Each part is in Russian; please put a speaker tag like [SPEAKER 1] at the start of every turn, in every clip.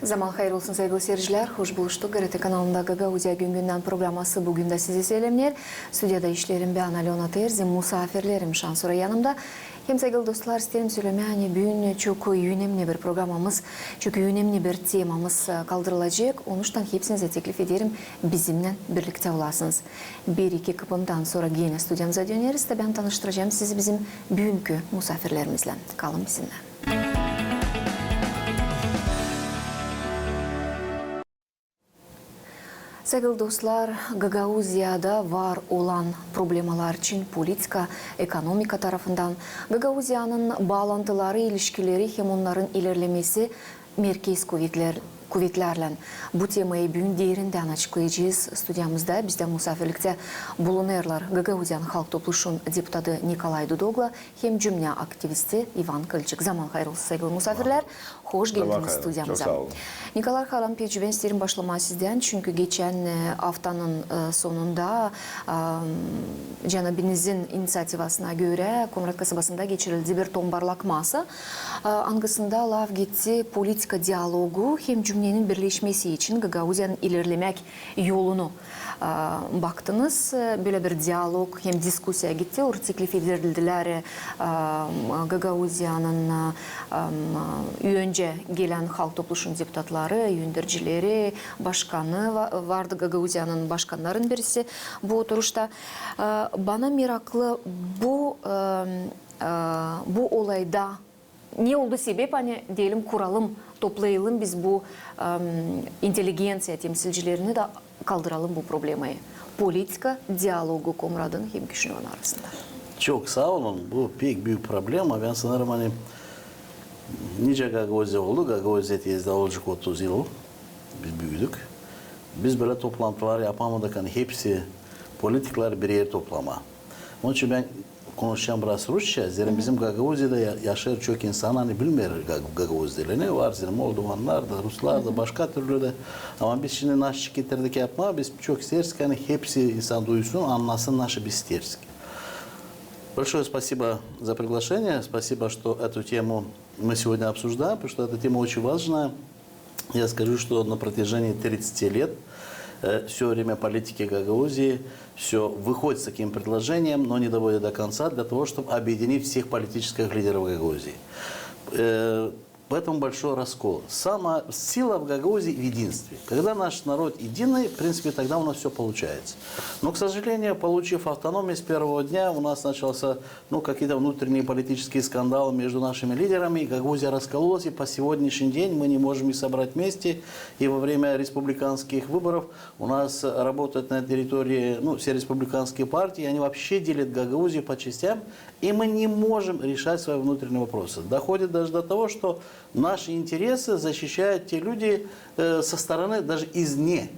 [SPEAKER 1] Zaman hayır olsun sevgili seyirciler. Hoş buluştuk. GRT kanalında Gagauzya Gün programması bugün de size selamlar. Stüdyoda işlerim ben Alona Terzi, misafirlerim Şansura yanımda. Hem sevgili dostlar isterim söylemeye bugün çok önemli bir programımız, çok önemli bir temamız kaldırılacak. Onun için hepsinize teklif ederim bizimle birlikte olasınız. Bir iki kıpımdan sonra yine stüdyomuza döneriz de ben tanıştıracağım sizi bizim bugünkü misafirlerimizle. Kalın bizimle. Sevgili dostlar, Gagauzya'da var olan problemalar için politika, ekonomika tarafından Gagauzya'nın bağlantıları, ilişkileri hem onların ilerlemesi merkez kuvvetlerle bu temayı bugün derinden açıklayacağız. Stüdyomuzda bizde misafirlikte bulunurlar Gagauzyan Halk Topluluğu'nun deputatı Nikolay Dudogla hem cümle aktivisti Ivan Kılçık. Zaman hayırlı sevgili misafirler. Hoş geldiniz stüdyomuza. Nikolay Halam tecrüben isterim başlamayı sizden. Çünkü geçen haftanın sonunda Cenabinizin inisiyativasına göre Komrat kasabasında geçirildi bir tombarlakması. Angasında lav gitti politika diyalogu hem cümlenin birleşmesi için Gagauzya'nın ilerlemek yolunu baktınız. Böyle bir diyalog hem diskusiya gitti. Orada teklif edildiler Gagauzya'nın önce gelen halk topluluğunun deputatları, yöndericileri, başkanı vardı Gagauzya'nın başkanların birisi. Bu oturuşta bana meraklı bu olayda ne oldu sebep hani diyelim kuralım, toplayalım biz bu inteligensiya temsilcilerini de kaldıralım bu problemi. Politika, diyalogu Komrad'ın hem kişinin arasında.
[SPEAKER 2] Çok sağ olun. Bu pek büyük problem. Ben sanırım hani nice Gagauzya oldu. Gagauzya tezde olacak 30 yıl. Biz büyüdük. Biz böyle toplantılar yapamadık. Hani hepsi politikler bir yer toplama. Onun için ben konuşacağım biraz Rusça. Zira bizim Gagauzya'da yaşayan çok insan hani bilmiyor Gagauzyalı ne var. Zira Moldovanlar da, Ruslar da, başka türlü de. Ama biz şimdi naş getirdik yapma. Biz çok isteriz ki hani hepsi insan duysun, anlasın naşı biz isteriz. Большое спасибо за приглашение. Спасибо, что эту тему мы сегодня обсуждаем, потому что эта тема очень важная. Я скажу, что на протяжении 30 лет все время политики Гагаузии все выходит с таким предложением, но не доводит до конца, для того, чтобы объединить всех политических лидеров Гагаузии. В этом большой раскол. Сама сила в Гагаузии в единстве. Когда наш народ единый, в принципе, тогда у нас все получается. Но, к сожалению, получив автономию с первого дня, у нас начался какие-то внутренние политические скандалы между нашими лидерами. Гагаузия раскололась, и по сегодняшний день мы не можем их собрать вместе. И во время республиканских выборов у нас работают на территории все республиканские партии, они вообще делят Гагаузию по частям, и мы не можем решать свои внутренние вопросы. Доходит даже до того, что наши интересы защищают те люди со стороны, даже извне.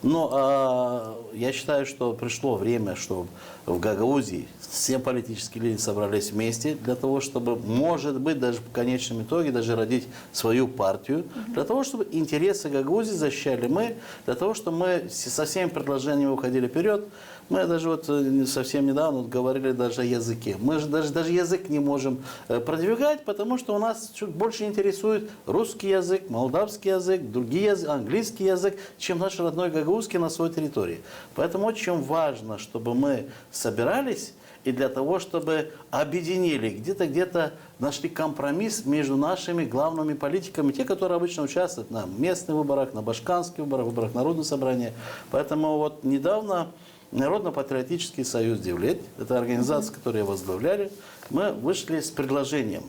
[SPEAKER 2] Но я считаю, что пришло время, чтобы в Гагаузии все политические лидеры собрались вместе для того, чтобы, может быть, даже в конечном итоге даже родить свою партию, для того, чтобы интересы Гагаузии защищали мы, для того, чтобы мы со всеми предложениями уходили вперед. Мы даже вот совсем недавно говорили даже о языке. Мы же даже язык не можем продвигать, потому что у нас чуть больше интересует русский язык, молдавский язык, другие языки, английский язык, чем наш родной гагаузский на своей территории. Поэтому очень важно, чтобы мы собирались и для того, чтобы объединили, где-то нашли компромисс между нашими главными политиками, те, которые обычно участвуют на местных выборах, на башканских выборах, выборах Народного собрания. Поэтому вот недавно Народно-патриотический союз Девлет, это организация, которую возглавляли, мы вышли с предложением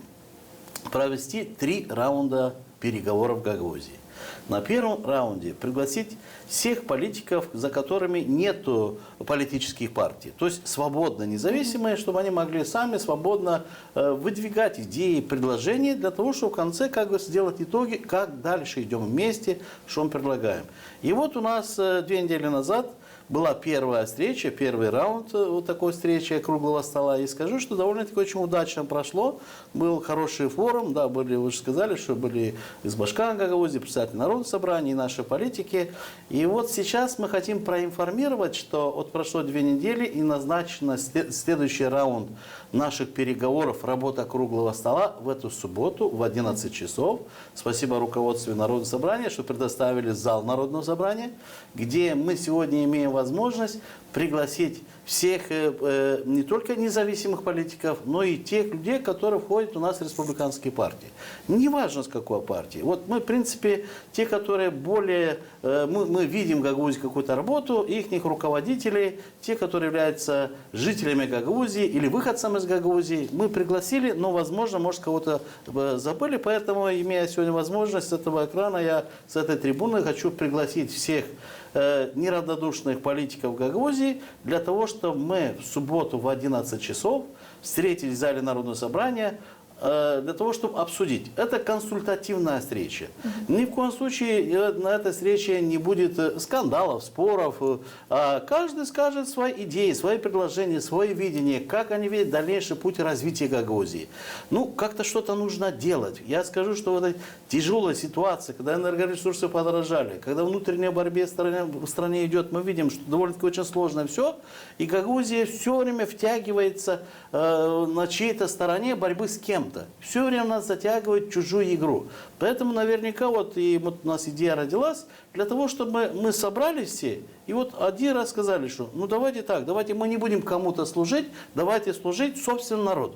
[SPEAKER 2] провести 3 раунда переговоров в Гагаузии. На первом раунде пригласить всех политиков, за которыми нет политических партий. То есть свободно независимые, чтобы они могли сами свободно выдвигать идеи, предложения для того, чтобы в конце сделать итоги, как дальше идем вместе, что мы предлагаем. И вот у нас 2 недели назад была первая встреча, первый раунд вот такой встречи круглого стола. И скажу, что довольно-таки очень удачно прошло. Был хороший форум, да, были, вы же сказали, что были из Башкана Гагаузии, председатель Народного собрания, и наши политики. И вот сейчас мы хотим проинформировать, что вот прошло 2 недели и назначен следующий раунд наших переговоров, работа круглого стола в эту субботу в 11 часов. Спасибо руководству Народного собрания, что предоставили зал Народного собрания, где мы сегодня имеем возможность пригласить всех, не только независимых политиков, но и тех людей, которые входят у нас в республиканские партии. Неважно, с какой партии. Вот мы, в принципе, те, которые более... Мы видим в Гагаузии какую-то работу, их руководителей, те, которые являются жителями Гагаузии или выходцами из Гагаузии, мы пригласили, но, возможно, может, кого-то забыли. Поэтому, имея сегодня возможность с этого экрана, я с этой трибуны хочу пригласить всех неравнодушных политиков Гагаузии для того, чтобы мы в субботу в 11 часов встретились в зале Народного собрания для того, чтобы обсудить. Это консультативная встреча. Ни в коем случае на этой встрече не будет скандалов, споров. Каждый скажет свои идеи, свои предложения, свое видение, как они видят дальнейший путь развития Гагаузии. Ну, как-то что-то нужно делать. Я скажу, что в этой тяжелой ситуации, когда энергоресурсы подорожали, когда внутренняя борьба в стране идет, мы видим, что довольно-таки очень сложно все. И Гагаузия все время втягивается на чьей-то стороне борьбы с кем. Все время нас затягивает в чужую игру. Поэтому наверняка вот у нас идея родилась для того, чтобы мы собрались все и вот один раз сказали, что ну давайте так, давайте мы не будем кому-то служить, давайте служить собственному народу.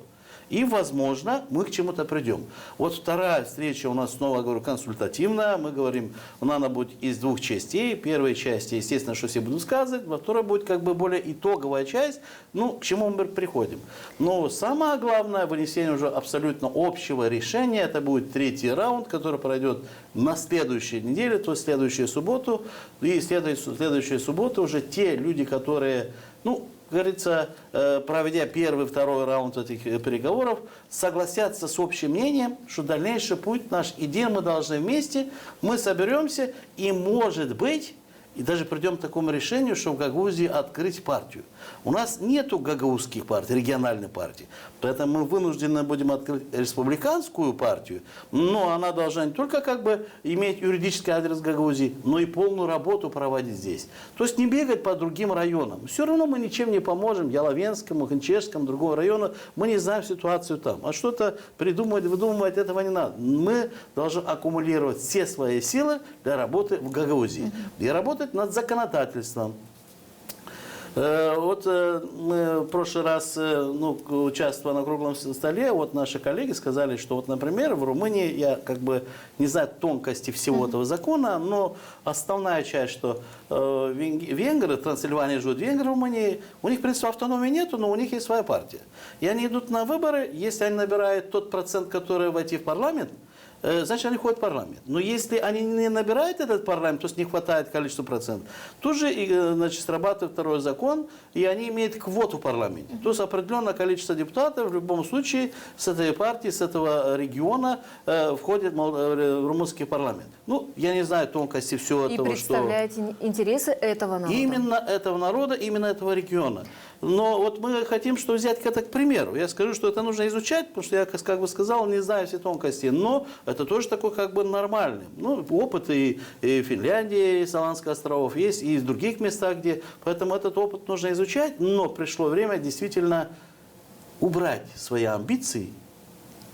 [SPEAKER 2] И, возможно, мы к чему-то придем. Вот вторая встреча у нас, снова говорю, консультативная. Мы говорим, она будет из 2 частей. Первая часть, естественно, что все будут сказать. Во второй будет как бы более итоговая часть. Ну, к чему мы приходим. Но самое главное, вынесение уже абсолютно общего решения, это будет 3-й раунд, который пройдет на следующей неделе, то есть следующую субботу. И следующую субботу уже те люди, которые, ну, говорится, проведя 1-й, 2-й раунд этих переговоров, согласятся с общим мнением, что дальнейший путь наш идея, мы должны вместе, мы соберемся и, может быть, и даже придем к такому решению, что в Гагаузии открыть партию. У нас нету гагаузских партий, региональной партии. Поэтому мы вынуждены будем открыть республиканскую партию, но она должна не только как бы иметь юридический адрес Гагаузии, но и полную работу проводить здесь. То есть не бегать по другим районам. Все равно мы ничем не поможем Яловенскому, Ханчешскому, другому району. Мы не знаем ситуацию там. А что-то придумывать, выдумывать этого не надо. Мы должны аккумулировать все свои силы для работы в Гагаузии. И работать над законодательством. Вот мы в прошлый раз участвовали на круглом столе, вот наши коллеги сказали, что вот, например, в Румынии, я как бы не знаю тонкости всего этого закона, но основная часть, что венгры, в Трансильвании живут венгры в Румынии, у них, в принципе, автономии нету, но у них есть своя партия. И они идут на выборы, если они набирают тот процент, который войти в парламент, значит, они ходят в парламент. Но если они не набирают этот парламент, то есть не хватает количества процентов, тут же, значит, срабатывает 2-й закон, и они имеют квоту в парламенте. То есть определенное количество депутатов в любом случае с этой партии, с этого региона входит в румынский парламент. Ну, я не знаю тонкости всего этого,
[SPEAKER 1] что... И представляете интересы этого народа.
[SPEAKER 2] Именно этого народа, именно этого региона. Но вот мы хотим что взять это к примеру. Я скажу, что это нужно изучать, потому что я, как бы сказал, не знаю все тонкости. Но это тоже такой как бы нормальный. Ну, опыт и в Финляндии, и Соланских островов есть, и в других местах, где... Поэтому этот опыт нужно изучать. Но пришло время действительно убрать свои амбиции.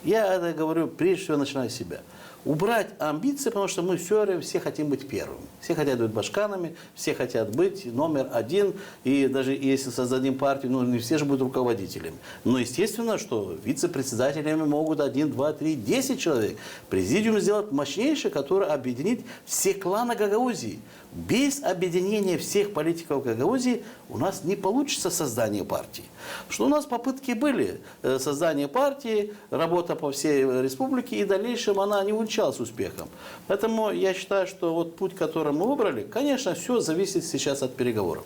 [SPEAKER 2] Я это говорю, прежде всего, начиная с себя. Убрать амбиции, потому что мы все хотим быть первыми. Все хотят быть башканами, все хотят быть номер 1. И даже если создадим партию, ну не все же будут руководителями. Но естественно, что вице-председателями могут 1, 2, 3, 10 человек. Президиум сделать мощнейший, который объединит все кланы Гагаузии. Без объединения всех политиков Гагаузии у нас не получится создание партии. Потому что у нас попытки были создания партии, работа по всей республике, и в дальнейшем она не увеличилась. увенчалось успехом. Поэтому я считаю, что вот путь, который мы выбрали, конечно, все зависит сейчас от переговоров.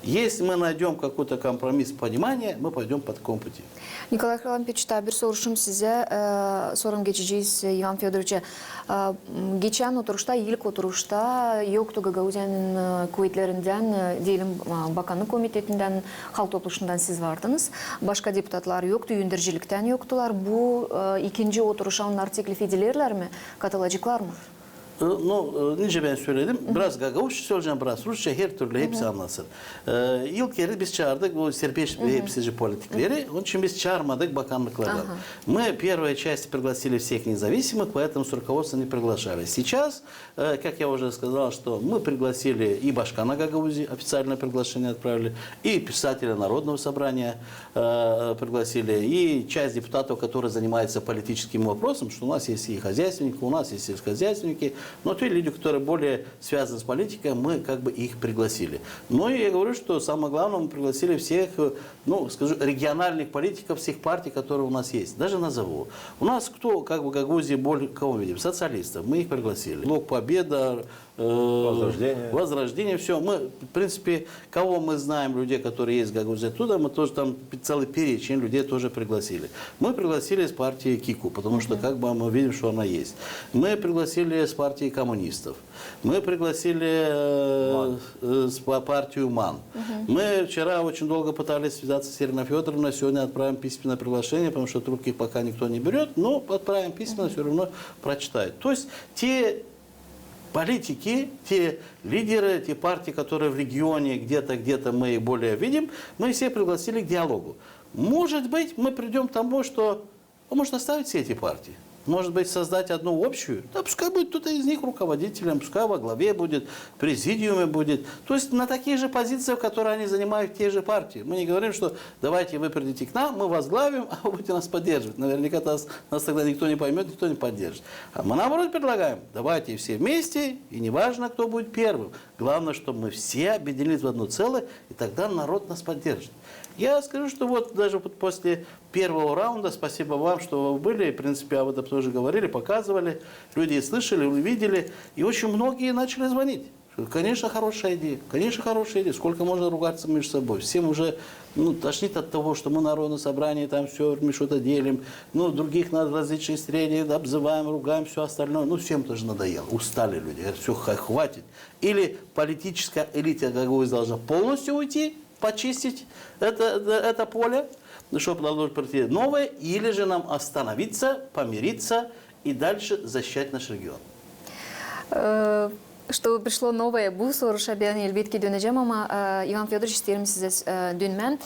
[SPEAKER 2] Если мы найдем какой-то компромисс, понимание, мы пойдем по такому пути.
[SPEAKER 1] Николай Харлампич, bir soruşum size. Sorun geçeceğiz Ivan Fyodorovич'e. Geçen oturuşta, ilk oturuşta yoktu Gagauziya'nın kuvvetlerinden, diyelim Bakanlık Komitetinden, halk topluşundan siz vardınız. Başka deputatlar yoktu, yöndürücülükten yoktular. Bu ikinci oturuşa onlar teklif edilirler mi? Katılacaklar mı?
[SPEAKER 2] Ну, nice ben söyledim. Biraz Gagavuzca söyleyeceğim, biraz Rusça, her türlü hepsi anlasın. İlk kere biz çağırdık bu serbest ve hepsici politikleri. Onun için biz çağırmadık bakanlıklardan. Мы первой части пригласили всех независимых, поэтому с руководства не приглашали. Сейчас, как я уже сказал, что мы пригласили и Башкана Гагаузии, официальное приглашение отправили, и писателя Народного собрания пригласили, и часть депутатов, которые занимаются политическим вопросом, что у нас есть и хозяйственники, у нас есть сельскохозяйственники, но те люди, которые более связаны с политикой, мы как бы их пригласили. Но я говорю, что самое главное, мы пригласили всех, ну, скажу, региональных политиков, всех партий, которые у нас есть. Даже назову. У нас кто, как бы, Гагаузии, более, кого видим? Социалистов. Мы их пригласили. Блок Победа, Возрождение, все. Мы, в принципе, кого мы знаем, людей, которые есть в Гагаузии оттуда, мы тоже там целый перечень людей тоже пригласили. Мы пригласили из партии Кику, потому что как бы мы видим, что она есть. Мы пригласили с партии коммунистов. Мы пригласили партию МАН. Мы вчера очень долго пытались связаться с Ириной Федоровной, сегодня отправим письменное приглашение, потому что трубки пока никто не берет, но отправим письменно, все равно прочитают. То есть те политики, те лидеры, те партии, которые в регионе где-то мы их более видим, мы все пригласили к диалогу. Может быть, мы придем к тому, что можно оставить все эти партии. Может быть, создать одну общую. Да, пускай будет кто-то из них руководителем, пускай во главе будет, в президиуме будет. То есть на такие же позиции, которые они занимают в те же партии. Мы не говорим, что давайте вы придите к нам, мы возглавим, а вы будете нас поддерживать. Наверняка нас тогда никто не поймет, никто не поддержит. А мы наоборот предлагаем, давайте все вместе, и неважно, кто будет первым. Главное, чтобы мы все объединились в одно целое, и тогда народ нас поддержит. Я скажу, что вот даже вот после первого раунда, спасибо вам, что вы были, в принципе, об этом тоже говорили, показывали, люди слышали, увидели, и очень многие начали звонить. Конечно, хорошая идея, конечно, хорошая идея. Сколько можно ругаться между собой? Всем уже тошнит от того, что мы на народном собрании там все, мы что-то делим, других на различные среды обзываем, ругаем, все остальное. Всем тоже надоело, устали люди, говорят, все, хватит. Или политическая элита Гагаузии должна полностью уйти, почистить это поле, чтобы должно прийти новое, или же нам остановиться, помириться и дальше защищать наш регион.
[SPEAKER 1] Чтобы пришло новое, bu soruşa ben elbette döneceğim ama Ivan Fyodoroviç isterim size dönmem.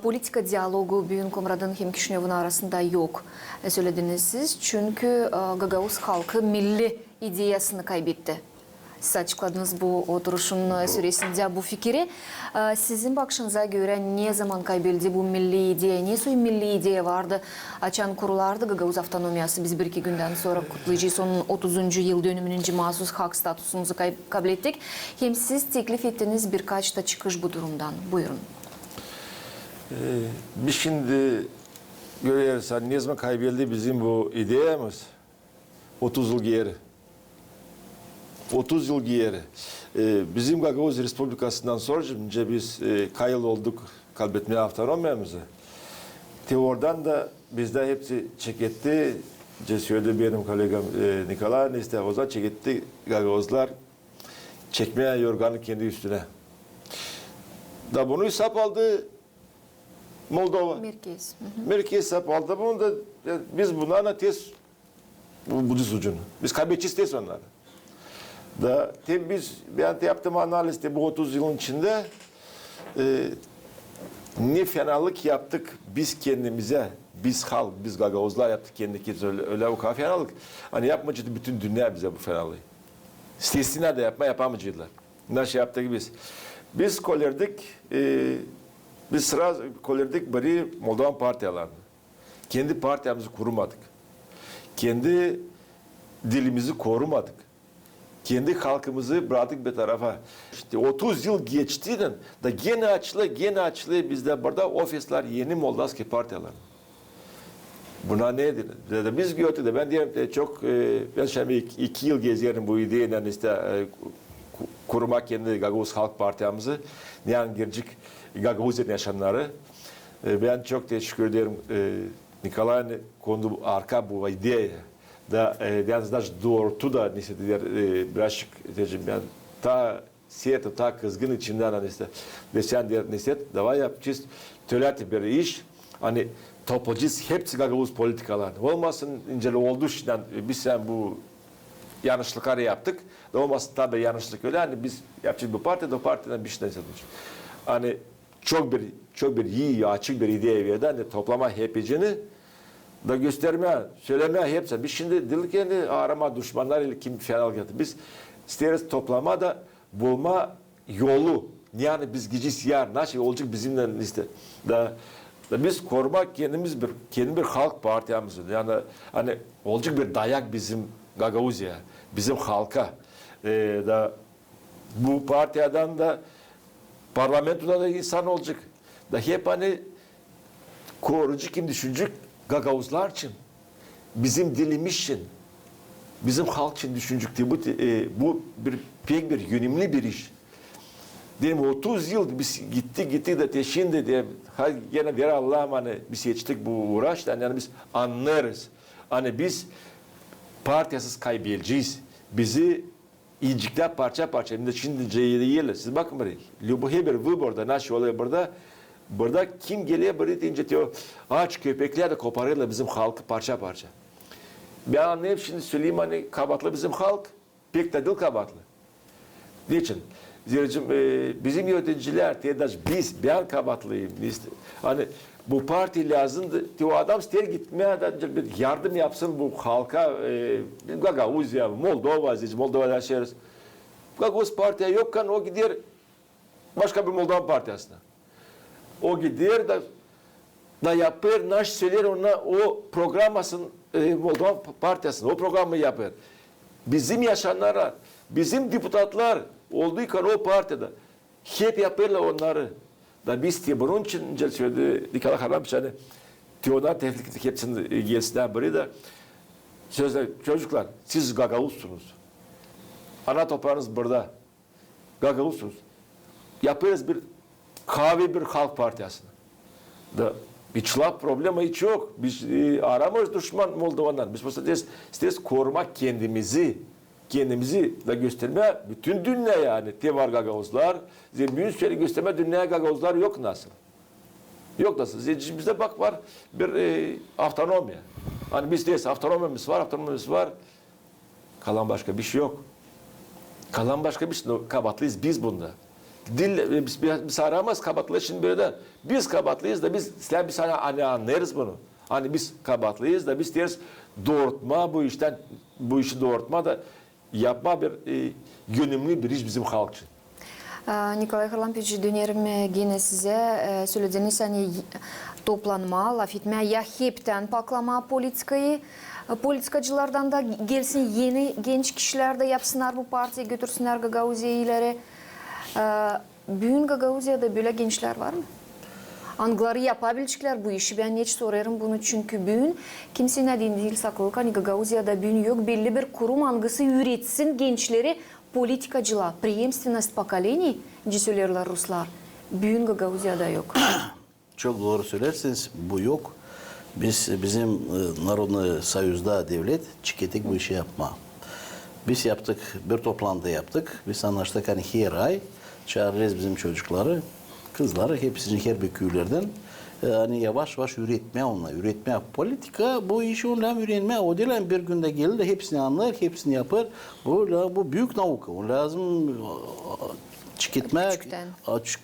[SPEAKER 1] Politika diyalogu bugün Komrad'ın hem Kişinev'in arasında yok söylediniz siz. Çünkü Gagauz halkı milli ideyasını kaybetti. Siz açıkladınız bu oturuşun süresinde bu fikri. Sizin bakışınıza göre ne zaman kaybedildi bu milli ideya? Ne soy milli ideya vardı? Açan kurulardı Gagauz Avtonomiyası. Biz bir iki günden sonra kutlayacağız. Onun 30. yıl dönümünün mahsus hak statüsümüzü kabul ettik. Hem siz teklif ettiniz birkaç da çıkış bu durumdan. Buyurun.
[SPEAKER 3] Biz şimdi görüyoruz. Ne zaman kaybedildi bizim bu ideyamız? 30 yıl geri. 30 yıl geri. Bizim Gagauz Respublikası'ndan sonra biz kayıl olduk kaybetmeye avtonomiyamızı. Oradan da bizde hepsi çeketti. Söyledi benim kolegam Nikolay Neste o zaman çeketti Gagauzlar çekmeye yorganı kendi üstüne. Da bunu hesap aldı Moldova.
[SPEAKER 1] Merkez.
[SPEAKER 3] Merkez hesap aldı. Bunu da biz bunlarla tez bu ucunu. Biz kaybedeceğiz tez onları. Da ben yaptığım analizde bu 30 yılın içinde ne fenalık yaptık biz kendimize, biz halk, biz Gagauzlar yaptık kendimize öyle o kadar fenalık. Hani yapmayacaktı bütün dünya bize bu fenalığı. İstesinler de yapamayacaklar. Nasıl yaptık biz? Biz kolerdik, biz sıra kolerdik bari Moldovan partiyalarını. Kendi partiyamızı kurmadık. Kendi dilimizi korumadık. Kendi halkımızı bıraktık bir tarafa. İşte 30 yıl geçtiğinden da gene açılı bizde burada ofisler yeni Moldavski partiyalar. Buna ne dedi? Biz gördük de ben diyelim çok ben şimdi 2 yıl geziyorum bu ideyle işte kurmak kendi Gagavuz Halk Partiyamızı. Yani girecek Gagavuz'un yaşayanları. Ben çok teşekkür ederim Nikolay'ın konu arka bu ideye da yani da doğru da neyse birazcık diyeceğim ben ta siyete ta kızgın içinden hani işte desen diğer neyse davay yapacağız tölet bir iş hani toplayacağız hepsi Gagavuz politikalar olmasın incele oldu şimdi biz sen bu yanlışlıkları yaptık da olmasın tabii yanlışlık öyle hani biz yapacağız bu partiden bir şeyden satmış hani çok bir iyi açık bir ideye verdi hani toplama hepicini da gösterme, söyleme hepsi. Biz şimdi dilken arama düşmanlar ile kim fenal geldi. Biz isteriz toplama da bulma yolu. Yani biz gideceğiz yar. Nasıl olacak bizimle işte. Da biz korumak kendi bir halk partiyamızı. Yani hani olacak bir dayak bizim Gagavuzya, bizim halka. Da bu partiyadan da parlamentoda da insan olacak. Da hep hani koruyucu kim düşünecek? Gagavuzlar için, bizim dilimiz için, bizim halk için düşünecek diye bu pek bir önemli bir iş. Diyelim 30 yıl biz gittik de şimdi diye gene der Allah'ım hani biz seçtik bu uğraştan yani biz anlarız. Hani biz partiyasız kaybedeceğiz. Bizi yiyecekler parça parça. Şimdi yiyorlar. Siz bakın buraya. Любой bir выборda nasıl oluyor burada? Burada kim geliyor buraya deyince diyor aç köpekler de koparıyorlar bizim halkı parça parça. Ben anlayıp şimdi söyleyeyim hani Kabatlı bizim halk pek de değil Kabatlı. Niçin? Ziracığım bizim yöneticiler ben Kabatlıyım. Hani bu parti lazımdı. O adam ister gitmeye bir yardım yapsın bu halka Gagavuzya, Moldova'da yaşarız. Gagavuz partiye yokken o gider başka bir Moldova partiyasına. O gider da yapar, nasıl söyler ona o programmasın Moldova partiyasına, o programı yapar. Bizim yaşayanlar, bizim deputatlar olduyken o partide hep yaparlar onları. Da biz de bunun için söyledi Nikola Harlampiç hani Teodor Tevfik'lik hepsini gelsinler buraya da sözler çocuklar siz Gagavuzsunuz. Ana toprağınız burada. Gagavuzsunuz. Yaparız bir kahve bir halk partiyasını. Da hiç laf problemi hiç yok. Biz aramıyoruz düşman Moldovan'dan. Biz isteriz korumak kendimizi da gösterme bütün dünya yani. Tevar Gagavuzlar. Bir sürü gösterme dünya Gagavuzlar yok nasıl? Yok nasıl? Bizde bak var bir avtonomiya. Hani bizde avtonomimiz var. Kalan başka bir şey yok. Kalan başka bir şey yok. Kabatlıyız biz bunda. Biz aramaz Kabatlı şimdi böyle biz Kabatlıyız da biz sana hani anlarız bunu. Hani biz Kabatlıyız da biz deriz doğurtma bu işi doğurtma da yapma bir yönümlü bir iş bizim halk için.
[SPEAKER 1] Nikolay Harlampiç dönerim yine size söylediğiniz hani toplanma, laf etme ya hepten paklama politikacılardan da gelsin yeni genç kişiler de yapsınlar bu partiyi götürsünler Gagavuzyalıları. Bugün Gagavuzya'da böyle gençler var mı? Angları yapabilecekler bu işi. Ben hiç sorarım bunu çünkü bugün kimsenin değil saklılık. Hani Gagavuzya'da bugün yok belli bir kurum angısı üretsin gençleri politikacılar. Преемственность поколений söylerler Ruslar. Bugün Gagavuzya'da yok.
[SPEAKER 2] Çok doğru söylersiniz. Bu yok. Bizim Народный Союz'da devlet çıkettik bu işi yapma. Biz yaptık, bir toplantı yaptık. Biz anlaştık hani her ay çağırırız bizim çocukları, kızları hepsini her bir köylerden hani yavaş yavaş üretme. Politika bu işi onunla öğrenme. O değil bir günde gelir de hepsini anlar, hepsini yapar. Bu büyük nauka. O lazım çıkitmek,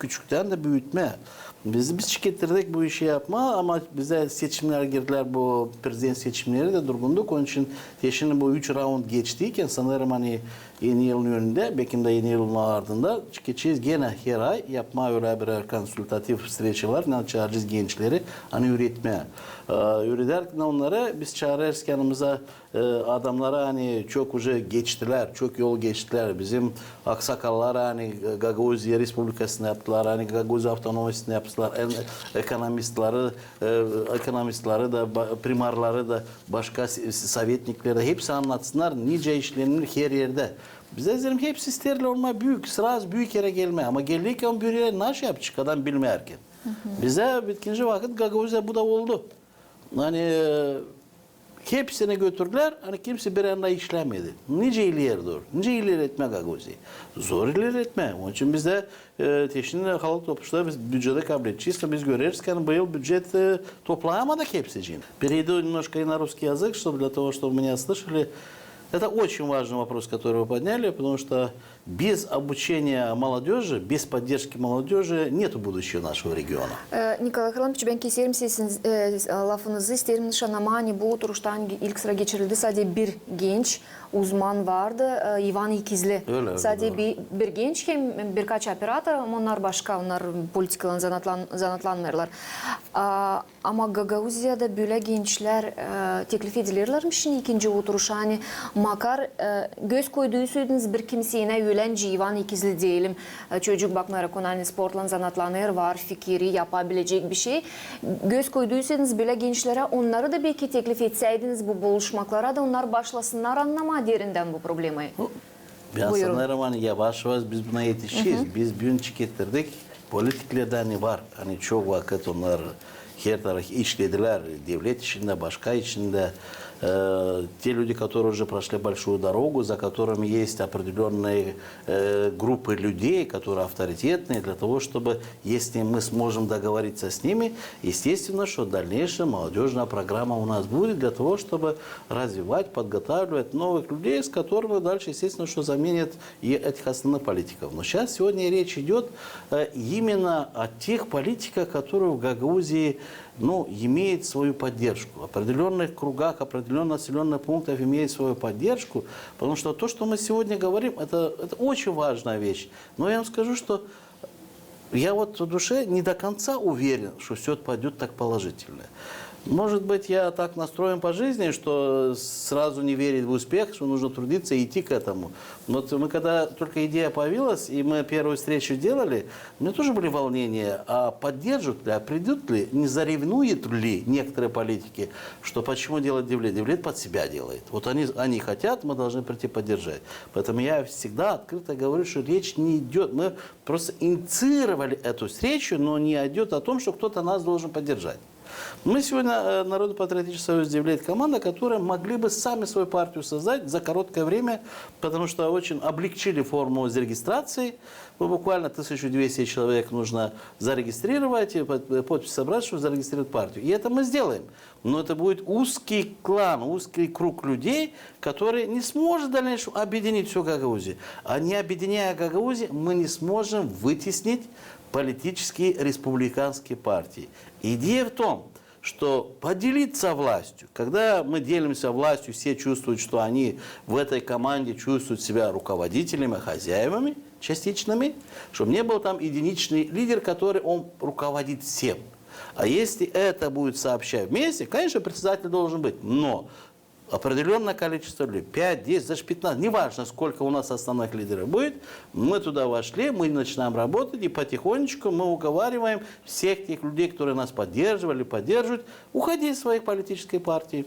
[SPEAKER 2] küçükten de büyütme. Biz çıkittirdik bu işi yapma ama bize seçimler girdiler bu prezident seçimleri de durgunduk. Onun için şimdi bu 3 round geçtiyken sanırım hani yeni yılın önünde, belki de yeni yılın ardında çıkacağız gene her ay yapma öyle bir konsultatif süreçler ne çağıracağız gençleri hani üretmeye. Ürederken onlara biz çağırırız yanımıza adamları hani çok уже geçtiler, çok yol geçtiler. Bizim aksakallar hani Gagavuzya Respublikası'nı yaptılar, hani Gagavuzya Avtonomisini yaptılar. Ekonomistleri de, primarları da, başka sovetnikleri de hepsi anlatsınlar. Nice işlenir her yerde. Bize derim hepsi steril olma büyük, sırası büyük yere gelme. Ama gelirken bir yere nasıl yapacak adam bilmeyerken. Bize bitince vakit Gagavuzya bu da oldu. Hani hepsini götürdüler, hani kimse bir anda işlemedi. Nice ilerliyor, nice ilerletme Gagavuzya'yı. Zor ilerletme. Onun için biz de teşhinin halk topuşları biz bütçede kabul edeceğiz. Biz görürüz ki bu yıl bütçet toplayamadık hepsi için. Перейду немножко и на русский язык, чтобы для того, чтобы меня слышали. Это очень важный вопрос, который вы подняли, потому что без обучения молодежи, без поддержки молодежи нет будущего нашего региона.
[SPEAKER 1] Николай Харламович, ben keserim sizin lafınızı. İsterim nişanlama bu oturuştan ilk sıra geçirildi. Sadece bir genç uzman vardı. Ivan İkizli.
[SPEAKER 2] Öyle,
[SPEAKER 1] sadece
[SPEAKER 2] öyle.
[SPEAKER 1] bir genç hem birkaç operator. Onlar başka. Onlar politikadan zanatlanmıyorlar. Ama Gagavuzya'da böyle gençler teklif edilirlermiş. İkinci oturuş hani makar göz koyduysaydınız bir kimseye öğlenci Ivan İkizli diyelim. Çocuk bakmaya konani sportla zanatlanır var. Fikri yapabilecek bir şey. Göz koyduysaydınız böyle gençlere onları da belki teklif etseydiniz bu buluşmaklara da onlar başlasınlar anlama derinden bu problemi.
[SPEAKER 2] Ben
[SPEAKER 1] Buyurun.
[SPEAKER 2] sanırım hani yavaş yavaş biz buna yetişeceğiz. Biz bir çıkarttık. Politiklerden hani var. Hani çok vakit onlar her tarafı işlediler. Devlet içinde, başka içinde. Те люди, которые уже прошли большую дорогу, за которыми есть определенные группы людей, которые авторитетные, для того, чтобы, если мы сможем договориться с ними, естественно, что дальнейшая молодежная программа у нас будет для того, чтобы развивать, подготавливать новых людей, с которыми дальше, естественно, что заменят и этих основных политиков. Но сейчас сегодня речь идет именно о тех политиках, которые в Гагаузии имеет свою поддержку. В определенных кругах, определенных населенных пунктах имеет свою поддержку, потому что то, что мы сегодня говорим, это очень важная вещь. Но я вам скажу, что я вот в душе не до конца уверен, что все пойдет так положительно. Может быть, я так настроен по жизни, что сразу не верить в успех, что нужно трудиться и идти к этому. Вот мы когда только идея появилась, и мы первую встречу делали, у меня тоже были волнения, а поддержат ли, а придут ли, не заревнуют ли некоторые политики, что почему делать Девлет? Девлет под себя делает. Вот они хотят, мы должны прийти поддержать. Поэтому я всегда открыто говорю, что речь не идет. Мы просто инициировали эту встречу, но не идет о том, что кто-то нас должен поддержать. Мы сегодня, Народно-патриотический союз Девлет, команда, которая могли бы сами свою партию создать за короткое время, потому что очень облегчили форму регистрации. Буквально 1200 человек нужно зарегистрировать, подпись собрать, чтобы зарегистрировать партию. И это мы сделаем. Но это будет узкий клан, узкий круг людей, который не сможет в дальнейшем объединить всю Гагаузию. А не объединяя Гагаузию, мы не сможем вытеснить политические республиканские партии. Идея в том, что поделиться властью, когда мы делимся властью, все чувствуют, что они в этой команде чувствуют себя руководителями, хозяевами частичными, чтобы не был там единичный лидер, который он руководит всем. А если это будет сообщать вместе, конечно, председатель должен быть, но определенное количество людей, 5, 10, даже 15, неважно, сколько у нас основных лидеров будет, мы туда вошли, мы начинаем работать, и потихонечку мы уговариваем всех тех людей, которые нас поддерживали, поддерживают, уходить из своих политических партий.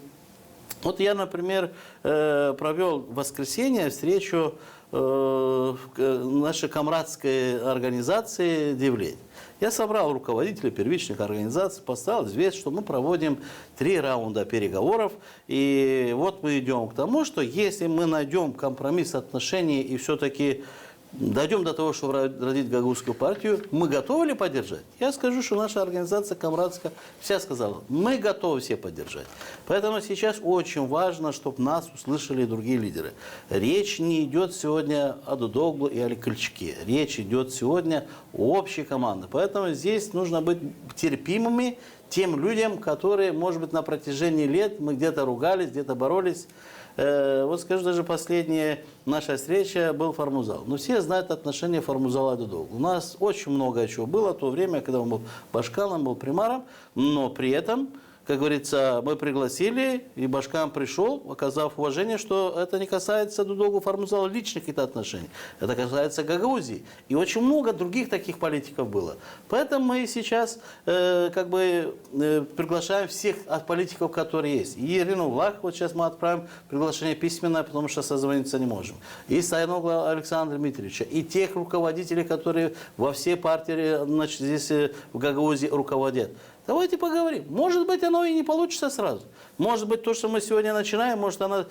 [SPEAKER 2] Вот я, например, провел в воскресенье встречу нашей комрадской организации «Девлет». Я собрал руководителей первичных организаций, поставил известие, что мы проводим 3 раунда переговоров. И вот мы идем к тому, что если мы найдем компромисс отношений и все-таки дойдем до того, чтобы родить Гагаузскую партию, мы готовы ли поддержать? Я скажу, что наша организация комрадская вся сказала, мы готовы все поддержать. Поэтому сейчас очень важно, чтобы нас услышали другие лидеры. Речь не идет сегодня о Дудоглу и о Колчаке. Речь идет сегодня о общей команде. Поэтому здесь нужно быть терпимыми тем людям, которые, может быть, на протяжении лет мы где-то ругались, где-то боролись. Вот скажу, даже последняя наша встреча был Формузал. Но все знают отношение Формузала и Дудоглу. У нас очень много чего было в то время, когда он был башкалом, был примаром, но при этом как говорится, мы пригласили, и Башкам пришел, оказав уважение, что это не касается Дудогу Фармузала личных каких-то отношений. Это касается Гагаузии. И очень много других таких политиков было. Поэтому мы сейчас приглашаем всех от политиков, которые есть. И Ирину Влах, вот сейчас мы отправим приглашение письменное, потому что созвониться не можем. И Сайногла Александра Дмитриевича, и тех руководителей, которые во всей партии, значит, здесь в Гагаузии руководят. Давайте поговорим. Может быть, оно и не получится сразу. Может быть, то, что мы сегодня начинаем, может, она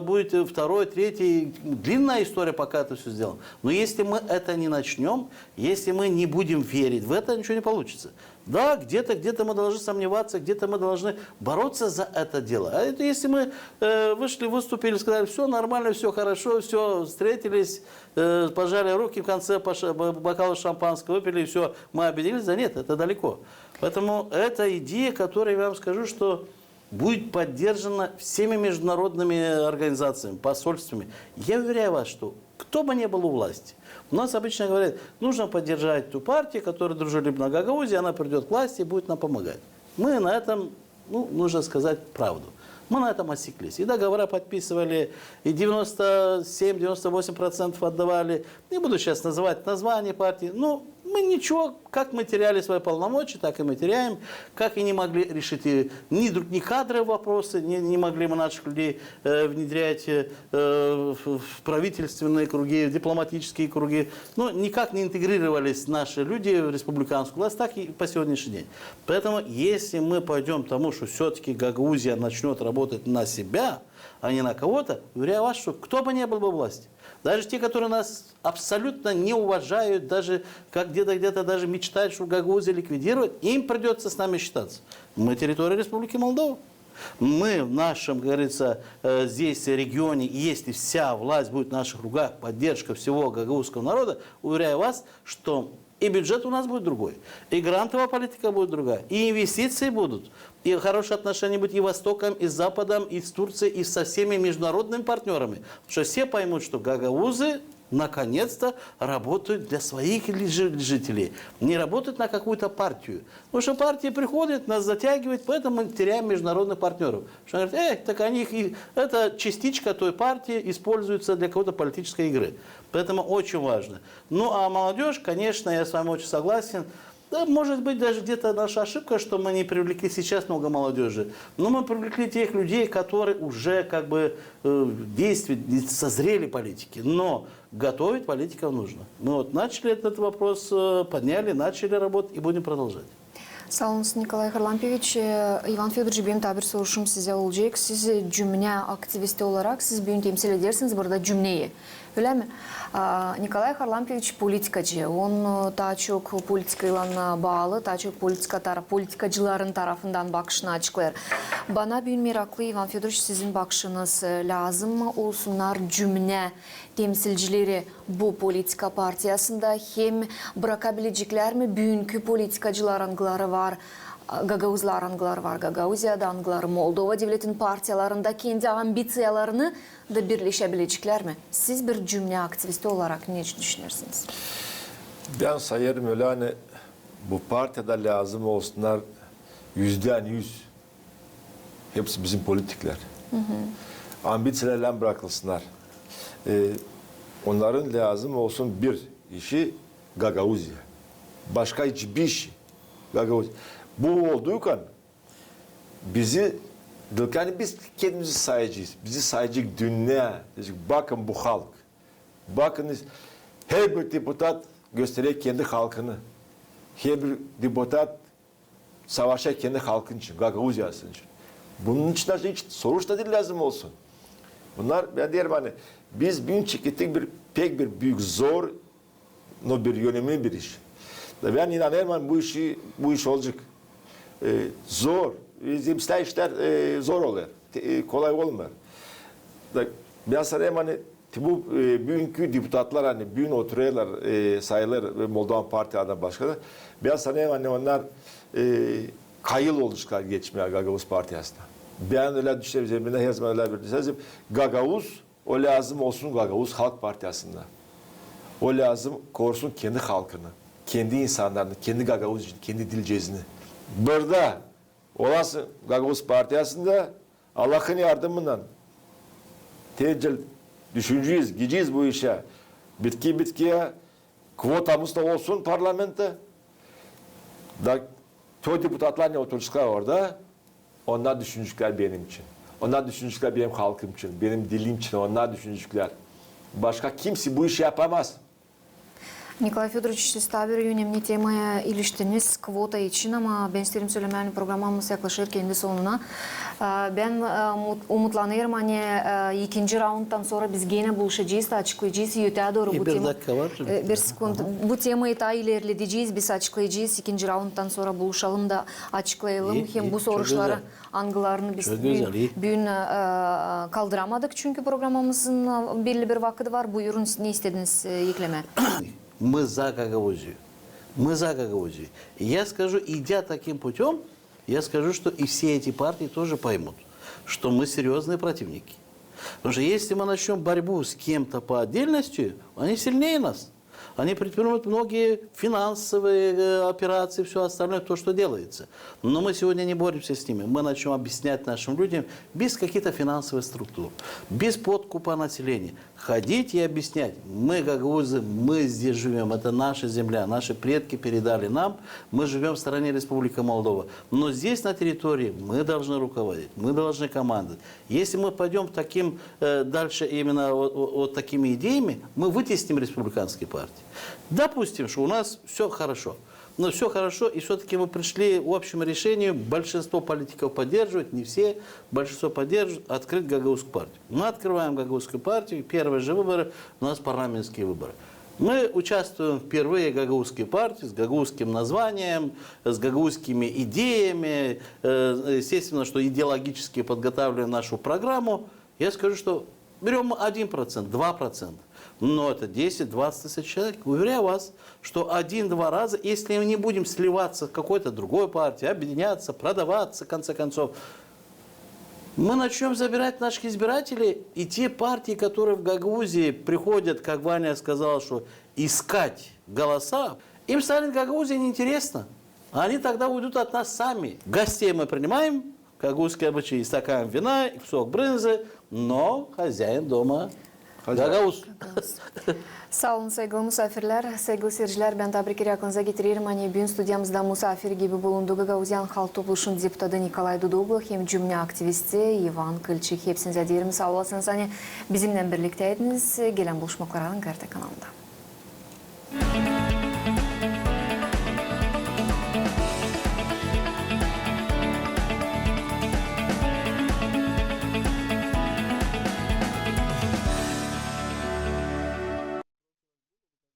[SPEAKER 2] будет второй, третий. Длинная история, пока это все сделано. Но если мы это не начнем, если мы не будем верить в это, ничего не получится. Да, где-то мы должны сомневаться, где-то мы должны бороться за это дело. А это если мы вышли, выступили, сказали, все нормально, все хорошо, все, встретились, пожали руки, в конце бокал шампанского выпили, и все, мы объединились. Да нет, это далеко. Поэтому это идея, которую я вам скажу, что будет поддержана всеми международными организациями, посольствами. Я уверяю вас, что кто бы ни был у власти, у нас обычно говорят, нужно поддержать ту партию, которая дружелюбна к Гагаузии, она придет к власти и будет нам помогать. Мы на этом, нужно сказать правду. Мы на этом осеклись. И договора подписывали, и 97-98% отдавали. Не буду сейчас называть название партии. Но мы ничего, как мы теряли свои полномочия, так и мы теряем. Как и не могли решить ни кадровые вопросы, не могли мы наших людей внедрять в правительственные круги, в дипломатические круги. Но никак не интегрировались наши люди в республиканскую власть, так и по сегодняшний день. Поэтому, если мы пойдем к тому, что все-таки Гагаузия начнет работать на себя, а не на кого-то, уверяю вас, что кто бы ни был бы власти, даже те, которые нас абсолютно не уважают, даже как где-то даже мечтают, что Гагаузию ликвидировать, им придется с нами считаться. Мы территория Республики Молдова. Мы в нашем, как говорится, здесь регионе, и если вся власть будет в наших руках, поддержка всего гагаузского народа, уверяю вас, что и бюджет у нас будет другой, и грантовая политика будет другая, и инвестиции будут, и хорошие отношения будут и с Востоком, и с Западом, и с Турцией, и со всеми международными партнерами. Потому что все поймут, что гагаузы наконец-то работают для своих жителей, не работают на какую-то партию. Потому что партии приходят, нас затягивают, поэтому мы теряем международных партнеров. Что они говорят, так это частичка той партии используется для какой-то политической игры. Поэтому очень важно. Ну а молодежь, конечно, я с вами очень согласен. Да, может быть, даже где-то наша ошибка, что мы не привлекли сейчас много молодежи. Но мы привлекли тех людей, которые уже как бы действуют, созрели политики. Но готовить политиков нужно. Мы вот начали этот вопрос, подняли, начали работать и будем продолжать.
[SPEAKER 1] Sağolunuz Nikolay Харлампевич. Иван Федорович, benim tabir soruşum size olacak. Siz cümle aktivisti olarak siz bugün temsil edersiniz burada cümleyi. Öyle mi? Николай Харлампевич политикacı. Он daha çok politikayla bağlı, daha çok politikacıların tarafından bakışını açıklar. Bana bir meraklı Иван Федорович, sizin bakışınız lazım mı olsunlar cümle temsilcileri bu politika partiyasında hem bırakabilecekler mi? Bugünkü politikacılar angıları var. Gagauzlar angıları var. Gagauziyada angıları, Moldova devletin partiyalarında kendi ambisiyalarını da birleşebilecekler mi? Siz bir cümle aktivisti olarak ne düşünürsünüz?
[SPEAKER 3] Ben sayarım öyle hani bu partide lazım olsunlar %100. Hepsi bizim politikler. Ambisiyalarla bırakılsınlar. Onların lazım olsun bir işi Gagauzya. Başka hiçbir iş Gagauzya. Bu olduğu bizi yani biz kendimizi sayacağız. Bizi sayacak dünya. Bakın bu halk. Bakınız her bir deputat gösterecek kendi halkını. Her bir deputat savaşacak kendi halkın için, Gagavuzya'sın için. Bunun için hiç soruş da değil lazım olsun. Bunlar ben diyelim hani biz bir çekittik pek bir büyük zor bir yönümlü bir iş. Ben inanıyorum bu iş olacak. Zor. Bizim işler zor oluyor. Kolay olmuyor. Ben sana hani bu bugünkü deputatlar hani bugün oturuyorlar sayılır Moldovan Partiyadan başka da. Ben sana hani onlar kayıl olacaklar geçmeye Gagavuz Partiyası'na. Ben öyle düşünüyorum. Ben her zaman öyle bir düşünüyorum. Gagavuz o lazım olsun Gagavuz Halk Partiyası'nda. O lazım korusun kendi halkını, kendi insanlarını, kendi Gagavuz, kendi dilcezini. Burada Olası Gagavuz Partiyası'nda Allah'ın yardımından tecil düşünceyiz, gideceğiz bu işe. Bitkiye kvotamız da olsun parlamentte. Da çoğu deputatlar ne oturacaklar orada. Onlar düşünecekler benim için. Onlar düşünecekler benim halkım için, benim dilim için. Onlar düşünecekler. Başka kimse bu işi yapamaz.
[SPEAKER 1] Николай Федорович, siz tabi önemli temaya iliştiniz kvota için ama ben isterim söylemeni programımız yaklaşır kendi sonuna. Ben umutlanıyorum hani ikinci raunddan sonra biz gene buluşacağız da açıklayacağız. Yöteye doğru bu
[SPEAKER 2] Bir
[SPEAKER 1] tema.
[SPEAKER 2] dakika var.
[SPEAKER 1] Bir sekund. Bu temayı daha ilerleteceğiz. Biz açıklayacağız. İkinci raunddan sonra buluşalım da açıklayalım.
[SPEAKER 2] İyi,
[SPEAKER 1] Hem
[SPEAKER 2] iyi,
[SPEAKER 1] bu
[SPEAKER 2] çok
[SPEAKER 1] soruları
[SPEAKER 2] güzel.
[SPEAKER 1] angılarını biz
[SPEAKER 2] Çok güzel, iyi.
[SPEAKER 1] bugün kaldıramadık. Çünkü programımızın belli bir vakti var. Buyurun ne istediniz ekleme?
[SPEAKER 2] Мы за Гагаузию. Мы за Гагаузию. И я скажу, идя таким путем, я скажу, что и все эти партии тоже поймут, что мы серьезные противники. Потому что если мы начнем борьбу с кем-то по отдельности, они сильнее нас. Они предпринимают многие финансовые операции, все остальное, то, что делается. Но мы сегодня не боремся с ними. Мы начнем объяснять нашим людям без каких-то финансовых структур, без подкупа населения. Ходить и объяснять. Мы, гагаузы, мы здесь живем. Это наша земля. Наши предки передали нам. Мы живем в стране Республика Молдова. Но здесь, на территории, мы должны руководить. Мы должны командовать. Если мы пойдем таким, дальше именно вот такими идеями, мы вытесним республиканские партии. Допустим, что у нас все хорошо. Но все хорошо, и все-таки мы пришли к общему решению, большинство политиков поддерживают, не все, большинство поддерживают, открыть Гагаузскую партию. Мы открываем Гагаузскую партию, первые же выборы, у нас парламентские выборы. Мы участвуем впервые в Гагаузской партии с гагаузским названием, с гагаузскими идеями, естественно, что идеологически подготавливаем нашу программу. Я скажу, что берем 1%, 2%. Но это 10-20 тысяч человек. Уверяю вас, что 1-2 раза, если мы не будем сливаться с какой-то другой партией, объединяться, продаваться, в конце концов, мы начнем забирать наших избирателей, и те партии, которые в Гагаузии приходят, как Ваня сказал, что искать голоса, им станет Гагаузия неинтересно. Они тогда уйдут от нас сами. Гостей мы принимаем, гагаузские обычаи, стакан вина, кусок брынзы, но хозяин дома Gagavuz.
[SPEAKER 1] Sağ olun sevgili misafirler, sevgili seyirciler. Ben tebrik aklınıza getiririm. Hani bugün stüdyamızda misafir gibi bulundu Gagavuzyan Halk Topluluğu'nun deputatı Nikolay Dudoglu, hem cümle aktivisti Ivan Kılçık. Hepsinize diyelim sağ olasınız. Hani bizimle birlikteydiniz. Gelen buluşmaklara Ankara kanalında.